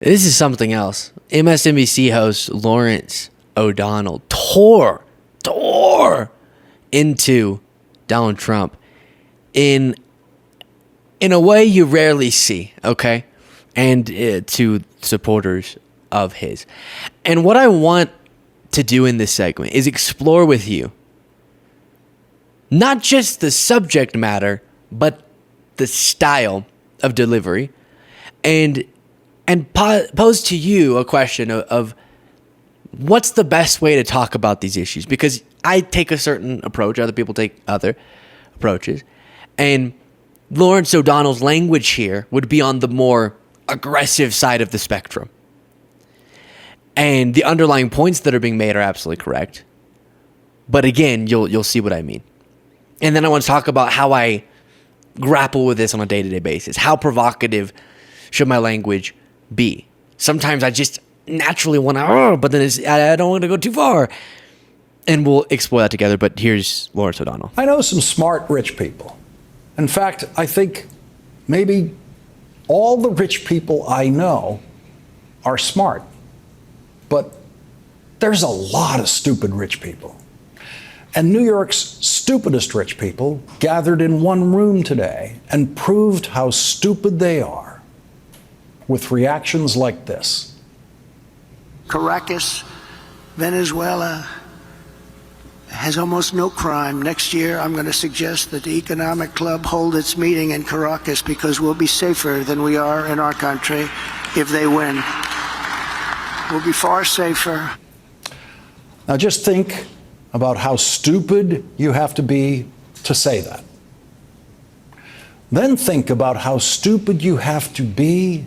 This is something else. MSNBC host Lawrence O'Donnell tore into Donald Trump in a way you rarely see, okay? And to supporters of his. And what I want to do in this segment is explore with you not just the subject matter, but the style of delivery, and pose to you a question of what's the best way to talk about these issues? Because I take a certain approach, other people take other approaches, and Lawrence O'Donnell's language here would be on the more aggressive side of the spectrum. And the underlying points that are being made are absolutely correct. But again, you'll see what I mean. And then I want to talk about how I grapple with this on a day-to-day basis. How provocative should my language be? Sometimes I just naturally want to, but then I don't want to go too far. And we'll explore that together. But here's Lawrence O'Donnell. I know some smart rich people. In fact, I think maybe all the rich people I know are smart. But there's a lot of stupid rich people. And New York's stupidest rich people gathered in one room today and proved how stupid they are with reactions like this. Caracas, Venezuela, has almost no crime. Next year, I'm going to suggest that the Economic Club hold its meeting in Caracas because we'll be safer than we are in our country if they win. We'll be far safer. Now just think about how stupid you have to be to say that. Then think about how stupid you have to be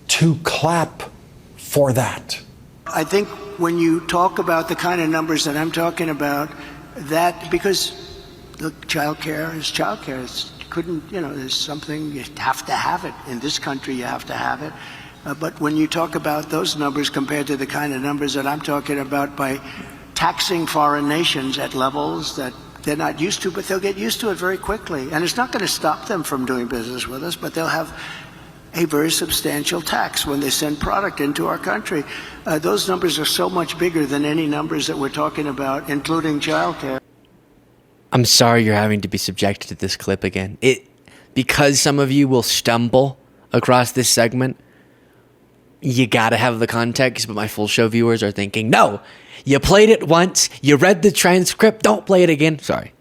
to clap for that. I think when you talk about the kind of numbers that I'm talking about, that because look, child care is child care. There's something, you have to have it. In this country, you have to have it. But when you talk about those numbers compared to the kind of numbers that I'm talking about by taxing foreign nations at levels that they're not used to, but they'll get used to it very quickly. And it's not going to stop them from doing business with us, but they'll have a very substantial tax when they send product into our country. Those numbers are so much bigger than any numbers that we're talking about, including childcare. I'm sorry you're having to be subjected to this clip again. Because some of you will stumble across this segment, you gotta have the context, but my full show viewers are thinking, no, you played it once, you read the transcript, don't play it again. Sorry.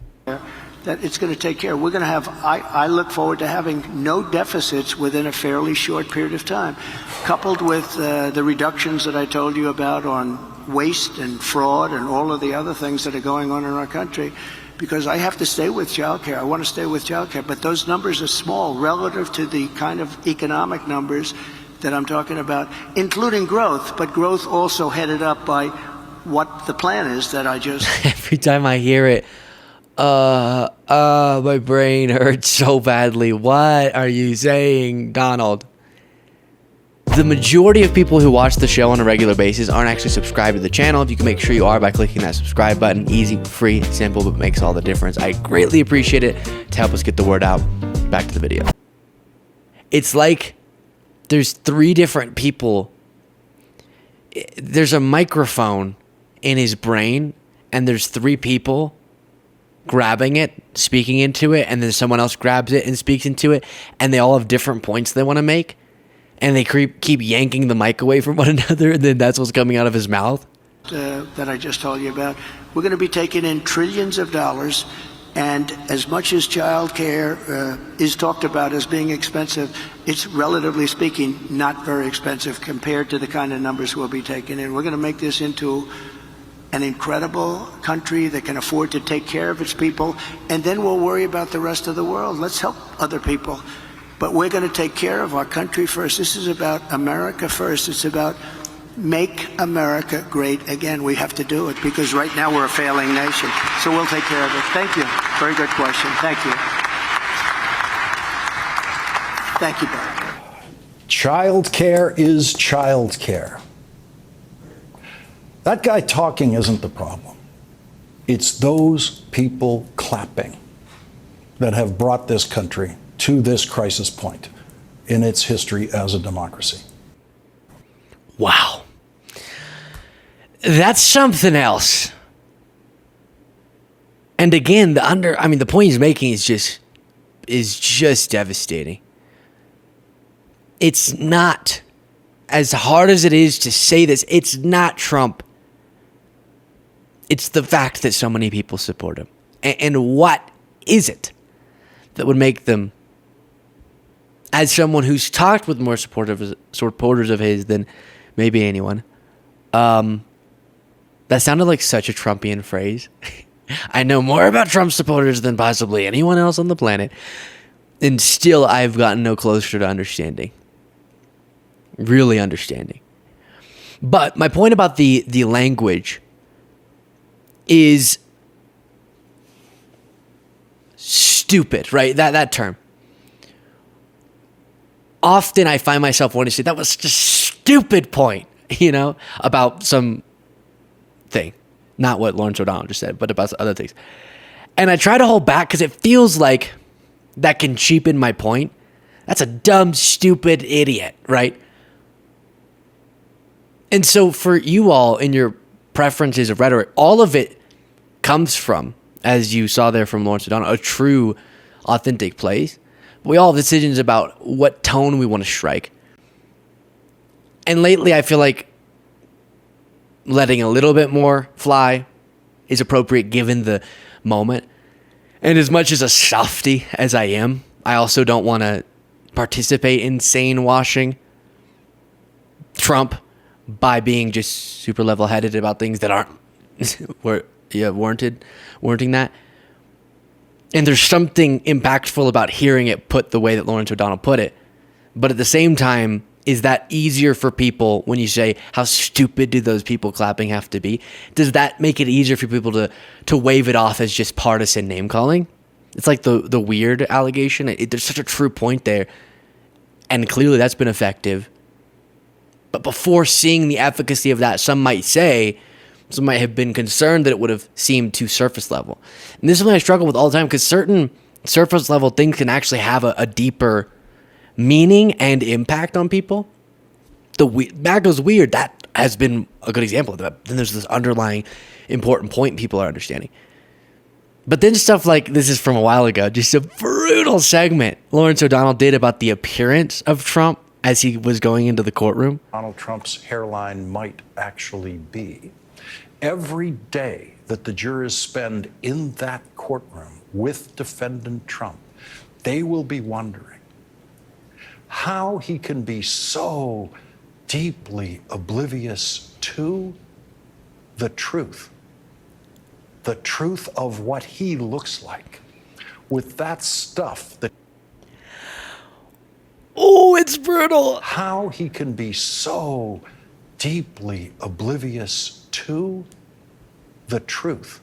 That it's going to take care. We're going to have, I look forward to having no deficits within a fairly short period of time, coupled with the reductions that I told you about on waste and fraud and all of the other things that are going on in our country, because I have to stay with childcare. I want to stay with childcare, but those numbers are small relative to the kind of economic numbers that I'm talking about, including growth, but growth also headed up by what the plan is that I just... Every time I hear it, my brain hurts so badly. What are you saying, Donald? The majority of people who watch the show on a regular basis aren't actually subscribed to the channel. If you can make sure you are by clicking that subscribe button. Easy, free, simple, but makes all the difference. I greatly appreciate it to help us get the word out. Back to the video. It's like there's three different people. There's a microphone in his brain, and there's three people grabbing it, speaking into it, and then someone else grabs it and speaks into it, and they all have different points they want to make, and they keep yanking the mic away from one another, and then that's what's coming out of his mouth. That I just told you about. We're going to be taking in trillions of dollars, and as much as child care is talked about as being expensive, it's relatively speaking not very expensive compared to the kind of numbers we'll be taking in. We're going to make this into an incredible country that can afford to take care of its people, and then we'll worry about the rest of the world. Let's help other people. But we're going to take care of our country first. This is about America first. It's about make America great again. We have to do it because right now we're a failing nation. So we'll take care of it. Thank you. Very good question. Thank you. Thank you, Bob. Child care is child care. That guy talking isn't the problem. It's those people clapping that have brought this country to this crisis point in its history as a democracy. Wow. That's something else. And again, the point he's making is just devastating. It's not, as hard as it is to say this, it's not Trump. It's the fact that so many people support him. And what is it that would make them, as someone who's talked with more supporters of his than maybe anyone, that sounded like such a Trumpian phrase. I know more about Trump supporters than possibly anyone else on the planet. And still, I've gotten no closer to understanding. Really understanding. But my point about the language is stupid, right? That term. Often I find myself wanting to say, that was just a stupid point, about some thing. Not what Lawrence O'Donnell just said, but about other things. And I try to hold back because it feels like that can cheapen my point. That's a dumb, stupid idiot, right? And so for you all in your preferences of rhetoric, all of it comes from, as you saw there from Lawrence O'Donnell, a true, authentic place. We all have decisions about what tone we want to strike. And lately I feel like letting a little bit more fly is appropriate given the moment. And as much as a softy as I am, I also don't want to participate in sane washing Trump by being just super level-headed about things that aren't warranting that. And there's something impactful about hearing it put the way that Lawrence O'Donnell put it. But at the same time, is that easier for people when you say, how stupid do those people clapping have to be? Does that make it easier for people to wave it off as just partisan name calling? It's like the weird allegation. There's such a true point there. And clearly that's been effective. But before seeing the efficacy of that, some might have been concerned that it would have seemed too surface level. And this is something I struggle with all the time because certain surface level things can actually have a deeper meaning and impact on people. That goes weird. That has been a good example of that. Then there's this underlying important point people are understanding. But then stuff like, this is from a while ago, just a brutal segment Lawrence O'Donnell did about the appearance of Trump as he was going into the courtroom. Donald Trump's hairline might actually be. Every day that the jurors spend in that courtroom with defendant Trump, they will be wondering how he can be so deeply oblivious to the truth of what he looks like, with that stuff that. Oh, it's brutal. How he can be so deeply oblivious to the truth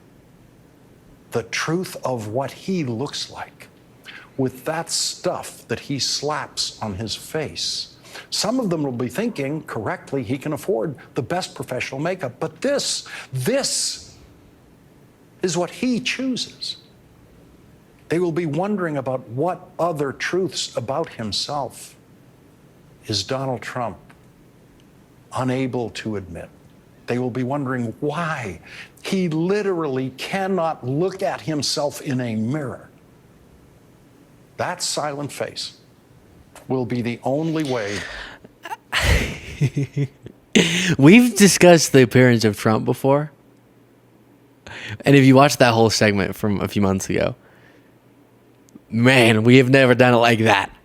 of what he looks like, with that stuff that he slaps on his face. Some of them will be thinking correctly he can afford the best professional makeup, but this is what he chooses. They will be wondering about what other truths about himself is Donald Trump unable to admit. They will be wondering why he literally cannot look at himself in a mirror. That silent face will be the only way. We've discussed the appearance of Trump before. And if you watch that whole segment from a few months ago, man, we have never done it like that.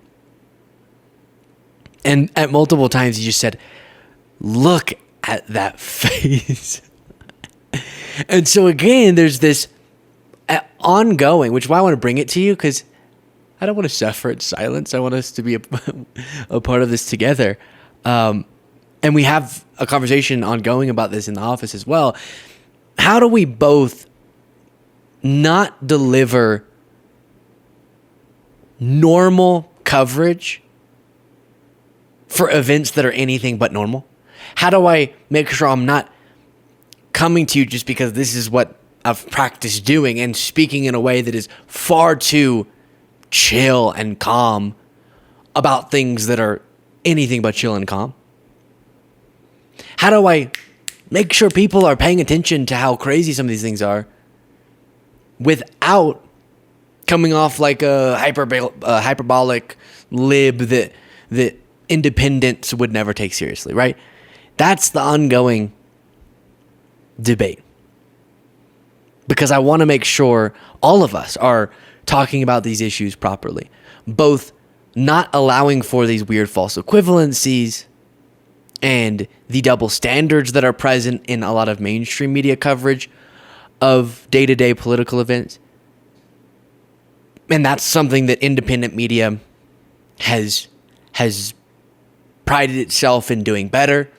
And at multiple times, you just said, look at that face. And so again, there's this ongoing, which is why I want to bring it to you, because I don't want to suffer in silence. I want us to be a part of this together. And we have a conversation ongoing about this in the office as well. How do we both not deliver normal coverage for events that are anything but normal? How do I make sure I'm not coming to you just because this is what I've practiced doing and speaking in a way that is far too chill and calm about things that are anything but chill and calm? How do I make sure people are paying attention to how crazy some of these things are without coming off like a hyperbolic lib that independents would never take seriously, right? That's the ongoing debate. Because I want to make sure all of us are talking about these issues properly, both not allowing for these weird false equivalencies and the double standards that are present in a lot of mainstream media coverage of day-to-day political events. And that's something that independent media has prided itself in doing better,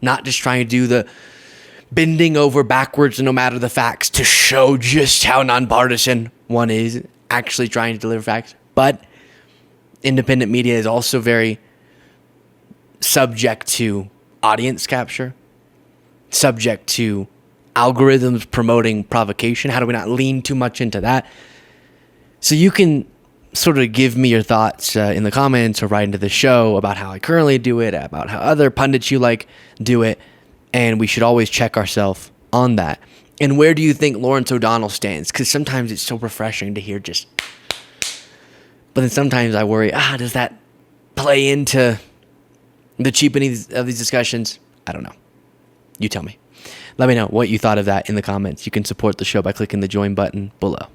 not just trying to do the bending over backwards no matter the facts to show just how nonpartisan one is, actually trying to deliver facts. But independent media is also very subject to audience capture, subject to algorithms promoting provocation. How do we not lean too much into that? So you can sort of give me your thoughts in the comments or write into the show about how I currently do it, about how other pundits you like do it, and we should always check ourselves on that. And where do you think Lawrence O'Donnell stands? Because sometimes it's so refreshing to hear just... But then sometimes I worry, does that play into the cheapening of these discussions? I don't know. You tell me. Let me know what you thought of that in the comments. You can support the show by clicking the join button below.